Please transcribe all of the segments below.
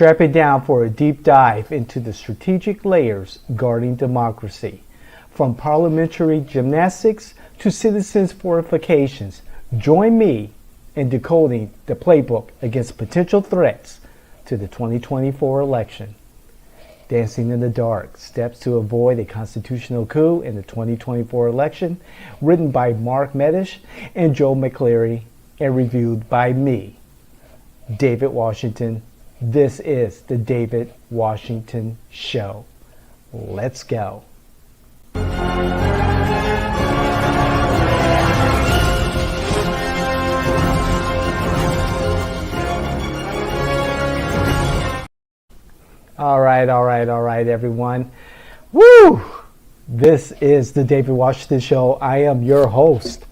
Strap it down for a deep dive into the strategic layers guarding democracy, from parliamentary gymnastics to citizens' fortifications. Join me in decoding the playbook against potential threats to the 2024 election. Dancing in the Dark, Steps to Avoid a Constitutional Coup in the 2024 Election, written by Mark Medish and Joe McCleary, and reviewed by me, David Washington. This is the David Washington Show. Let's go. All right, everyone. Woo! This is the David Washington Show. I am your host,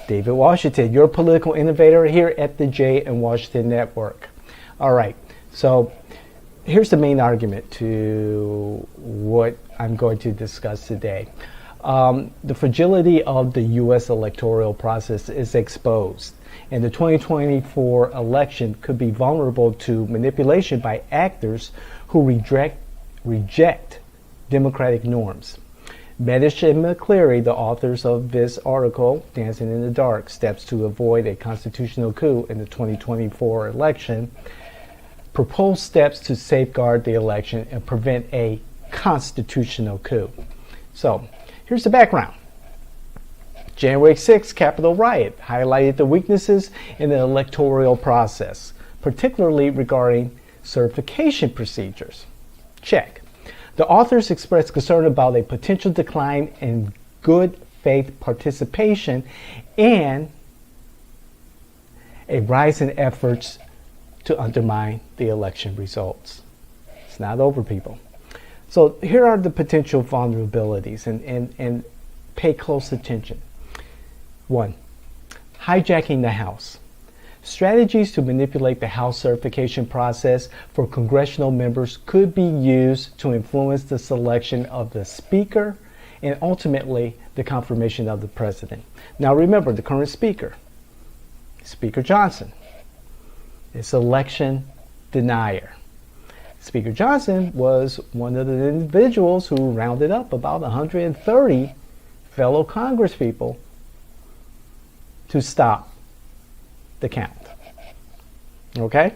David Washington, your political innovator here at the J and Washington Network. All right, so here's the main argument to what I'm going to discuss today. The fragility of the U.S. electoral process is exposed, and the 2024 election could be vulnerable to manipulation by actors who reject democratic norms. Medish and McCleary, the authors of this article, Dancing in the Dark, Steps to Avoid a Constitutional Coup in the 2024 Election, propose steps to safeguard the election and prevent a constitutional coup. So, here's the background. January 6th Capitol riot highlighted the weaknesses in the electoral process, particularly regarding certification procedures. Check. The authors expressed concern about a potential decline in good faith participation and a rise in efforts to undermine the election results. It's not over, people. So here are the potential vulnerabilities, and pay close attention. 1. Hijacking the House. Strategies to manipulate the House certification process for congressional members could be used to influence the selection of the Speaker and ultimately the confirmation of the President. Now remember, the current Speaker, Speaker Johnson, is election denier. Speaker Johnson was one of the individuals who rounded up about 130 fellow Congresspeople to stop the count. Okay?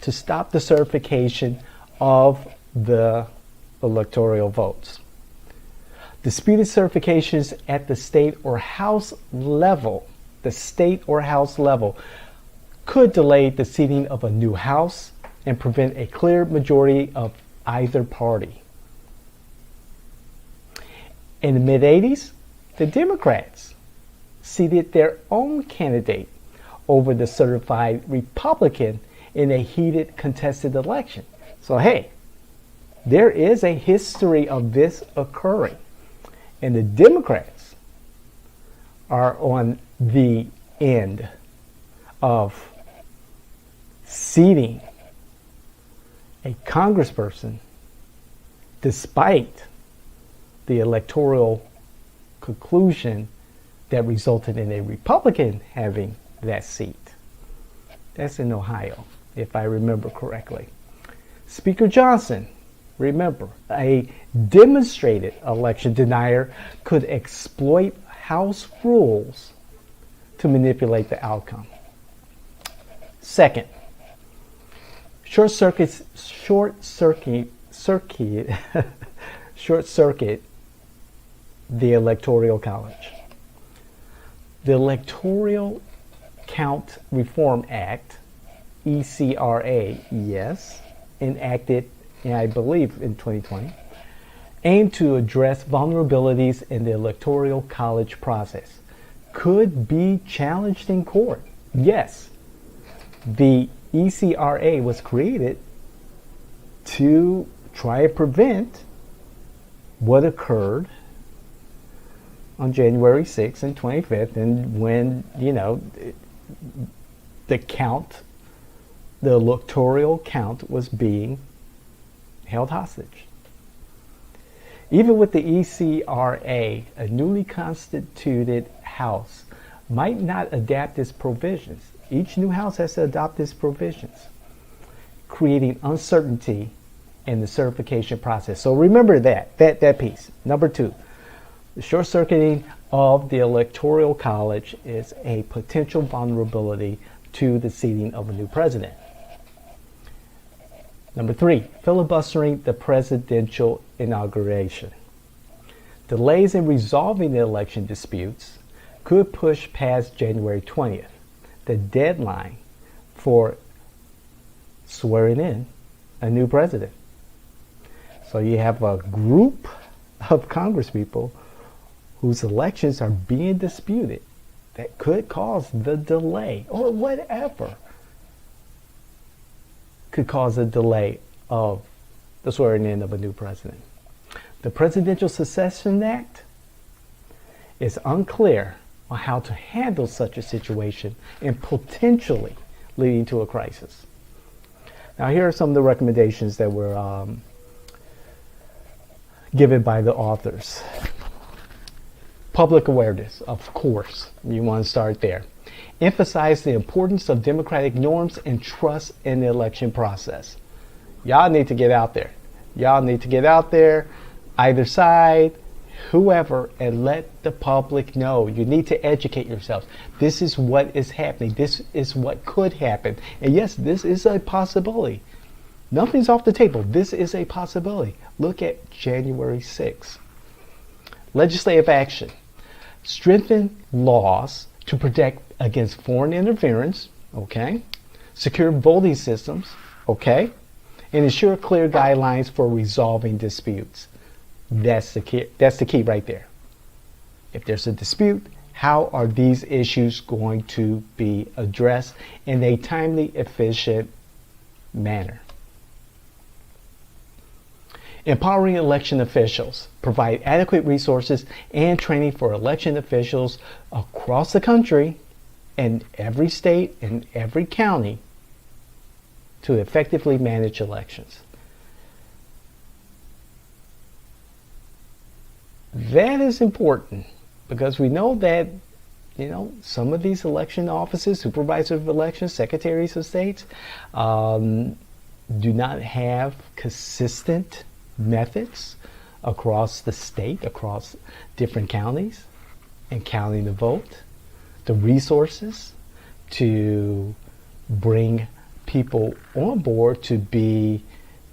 To stop the certification of the electoral votes. Disputed certifications at the state or House level, could delay the seating of a new House and prevent a clear majority of either party. In the mid-'80s, the Democrats seated their own candidate over the certified Republican in a heated contested election. So hey, there is a history of this occurring, and the Democrats are on the end of seating a congressperson despite the electoral conclusion that resulted in a Republican having that seat. That's in Ohio, if I remember correctly. Speaker Johnson, remember, a demonstrated election denier, could exploit House rules to manipulate the outcome. Second, short circuit the Electoral College. The Electoral Count Reform Act, ECRA, yes, enacted, I believe, in 2020, aimed to address vulnerabilities in the Electoral College process, could be challenged in court. Yes, the ECRA was created to try to prevent what occurred on January 6th and 25th, and when, the electoral count was being held hostage. Even with the ECRA, a newly constituted House might not adapt its provisions. Each new House has to adopt its provisions. creating uncertainty in the certification process. So remember that piece. Number 2, the short circuiting of the Electoral College is a potential vulnerability to the seating of a new president. Number 3, filibustering the presidential inauguration. Delays in resolving the election disputes could push past January 20th, the deadline for swearing in a new president. So you have a group of congresspeople whose elections are being disputed that could cause the delay, or whatever could cause a delay of the swearing in of a new president. The Presidential Succession Act is unclear on how to handle such a situation and potentially leading to a crisis. Now, here are some of the recommendations that were given by the authors. Public awareness, of course, you want to start there. Emphasize the importance of democratic norms and trust in the election process. Y'all need to get out there. Y'all need to get out there, either side, whoever, and let the public know. You need to educate yourselves. This is what is happening. This is what could happen. And yes, this is a possibility. Nothing's off the table. This is a possibility. Look at January 6th. Legislative action. Strengthen laws to protect against foreign interference, okay? Secure voting systems, okay? And ensure clear guidelines for resolving disputes. That's the key right there. If there's a dispute, how are these issues going to be addressed in a timely, efficient manner? Empowering election officials. Provide adequate resources and training for election officials across the country and every state and every county to effectively manage elections. That is important because we know that, some of these election offices, supervisors of elections, secretaries of states, do not have consistent methods across the state, across different counties, and counting the vote, the resources to bring people on board to be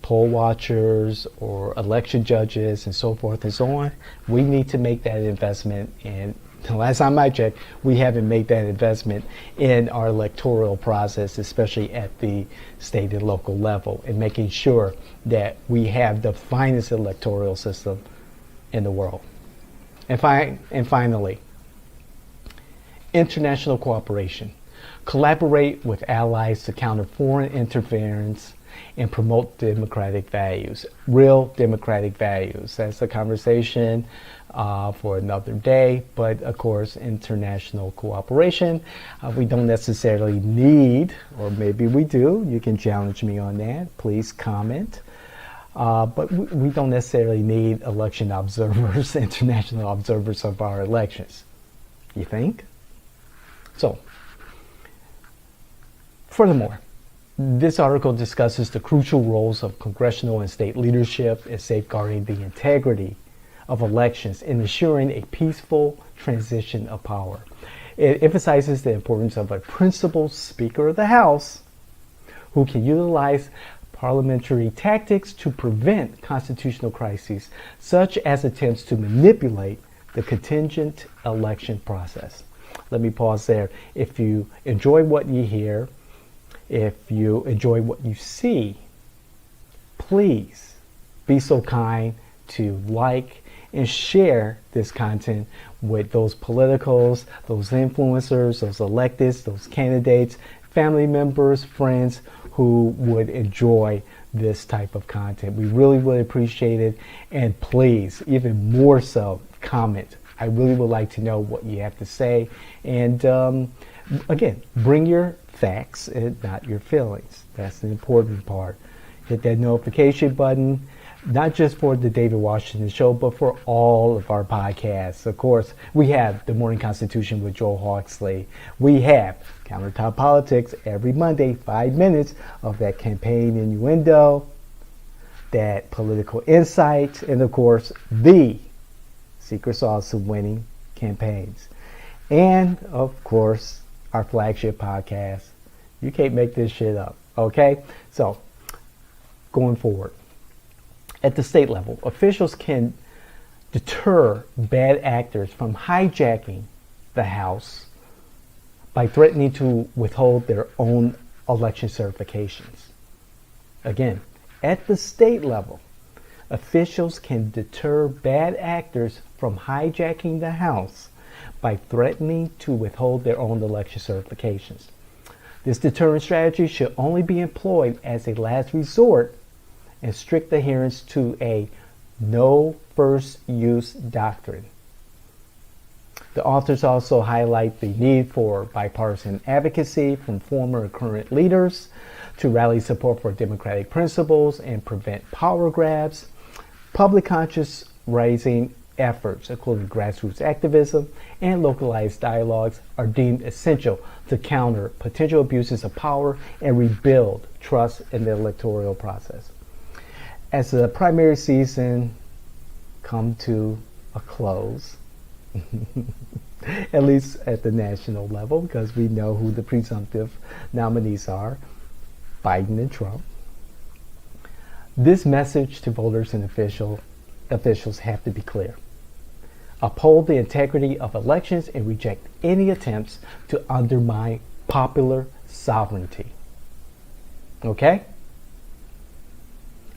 poll watchers or election judges and so forth and so on. We need to make that investment, and the last time I checked, we haven't made that investment in our electoral process, especially at the state and local level, and making sure that we have the finest electoral system in the world. And finally, international cooperation. Collaborate with allies to counter foreign interference and promote democratic values, real democratic values. That's a conversation for another day, but of course, international cooperation. We don't necessarily need, or maybe we do, you can challenge me on that, please comment. But we don't necessarily need election observers, international observers of our elections. You think? So, furthermore, this article discusses the crucial roles of congressional and state leadership in safeguarding the integrity of elections and ensuring a peaceful transition of power. It emphasizes the importance of a principled Speaker of the House who can utilize parliamentary tactics to prevent constitutional crises, such as attempts to manipulate the contingent election process. Let me pause there. If you enjoy what you hear, if you enjoy what you see, please be so kind to like and share this content with those politicals, those influencers, those electeds, those candidates, family members, friends who would enjoy this type of content. We really, really appreciate it. And please, even more so, comment. I really would like to know what you have to say. And again, bring your facts and not your feelings. That's the important part. Hit that notification button. not just for the David Washington Show, but for all of our podcasts. Of course, we have The Morning Constitution with Joel Hawksley. We have Countertop Politics every Monday, 5 minutes of that campaign innuendo, that political insight, and of course, the secret sauce of winning campaigns. And of course, our flagship podcast. You can't make this shit up, okay? So, going forward. At the state level, officials can deter bad actors from hijacking the House by threatening to withhold their own election certifications. Again, at the state level, officials can deter bad actors from hijacking the House by threatening to withhold their own election certifications. This deterrent strategy should only be employed as a last resort and strict adherence to a no first use doctrine. The authors also highlight the need for bipartisan advocacy from former and current leaders to rally support for democratic principles and prevent power grabs. Public conscience raising efforts, including grassroots activism and localized dialogues, are deemed essential to counter potential abuses of power and rebuild trust in the electoral process. As the primary season come to a close, at least at the national level, because we know who the presumptive nominees are, Biden and Trump, this message to voters and officials have to be clear. Uphold the integrity of elections and reject any attempts to undermine popular sovereignty. Okay?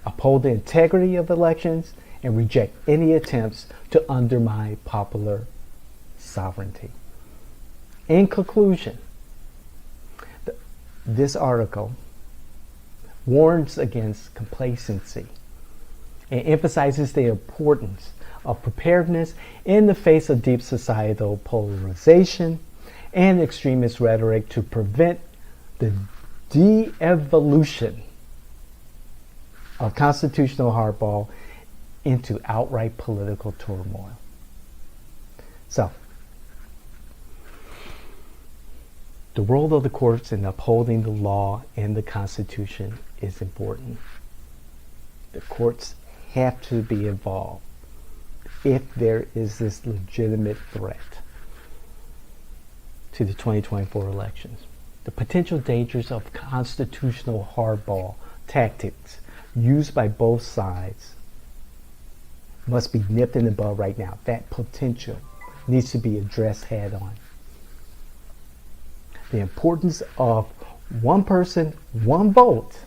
Uphold the integrity of elections and reject any attempts to undermine popular sovereignty. In conclusion, this article warns against complacency and emphasizes the importance of preparedness in the face of deep societal polarization and extremist rhetoric to prevent the de-evolution of constitutional hardball into outright political turmoil. So, the role of the courts in upholding the law and the Constitution is important. The courts have to be involved if there is this legitimate threat to the 2024 elections. The potential dangers of constitutional hardball tactics used by both sides must be nipped in the bud right now. That potential needs to be addressed head on. The importance of one person, one vote,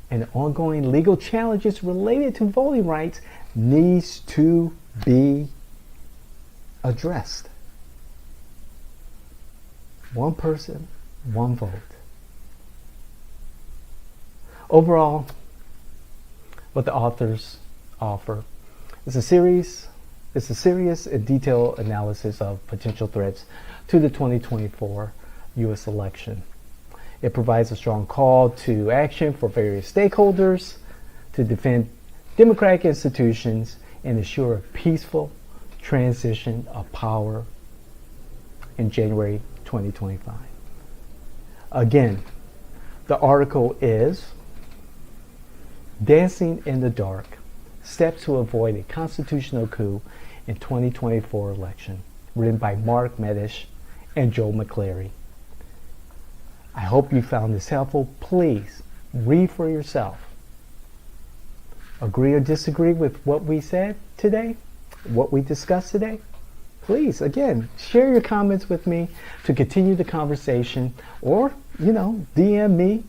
and ongoing legal challenges related to voting rights needs to be addressed. One person, one vote. Overall, what the authors offer is a serious and detailed analysis of potential threats to the 2024 U.S. election. It provides a strong call to action for various stakeholders to defend democratic institutions and ensure a peaceful transition of power in January 2025. Again, the article is Dancing in the Dark, Steps to Avoid a Constitutional Coup in 2024 Election, written by Mark Medish and Joel McCleary. I hope you found this helpful. Please read for yourself. Agree or disagree with what we said today, what we discussed today? Please, again, share your comments with me to continue the conversation, or, DM me.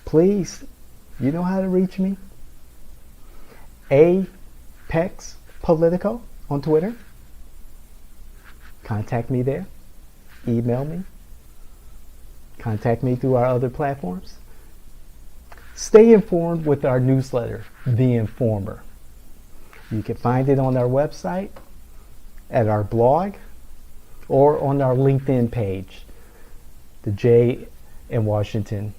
Please, you know how to reach me. Apex Politico on Twitter. Contact me there. Email me. Contact me through our other platforms. Stay informed with our newsletter, The Informer. You can find it on our website, at our blog, or on our LinkedIn page, the J in Washington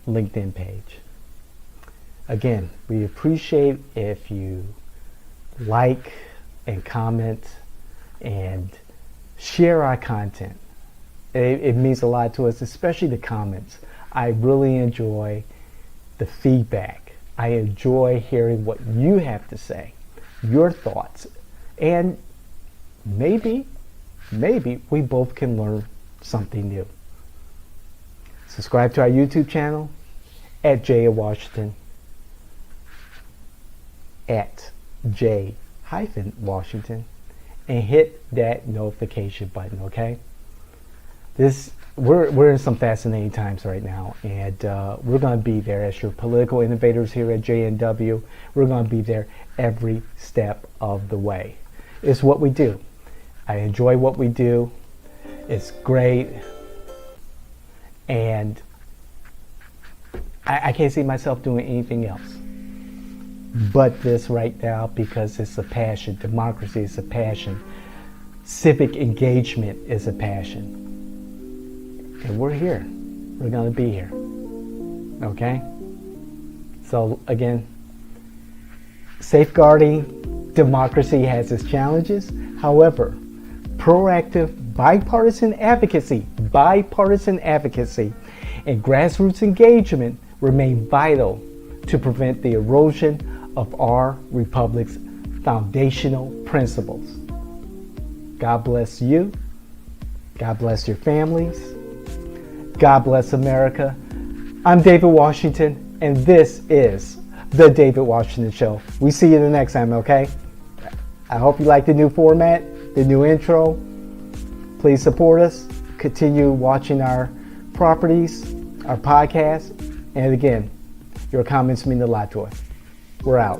LinkedIn page. Again, we appreciate if you like and comment and share our content. It means a lot to us, especially the comments. I really enjoy the feedback. I enjoy hearing what you have to say, your thoughts, and maybe we both can learn something new. Subscribe to our YouTube channel at J Washington, at J-Washington, and hit that notification button, okay? We're in some fascinating times right now, and we're going to be there as your political innovators here at JNW. We're going to be there every step of the way. It's what we do. I enjoy what we do. It's great, and I can't see myself doing anything else but this right now, because it's a passion. Democracy is a passion. Civic engagement is a passion. And we're here. We're going to be here. Okay? So again, safeguarding democracy has its challenges. However, proactive bipartisan advocacy, and grassroots engagement remain vital to prevent the erosion of our republic's foundational principles. God bless you. God bless your families. God bless America. I'm David Washington, and this is The David Washington Show. We see you the next time, okay? I hope you like the new format, the new intro. Please support us. Continue watching our properties, our podcast. And again, your comments mean a lot to us. We're out.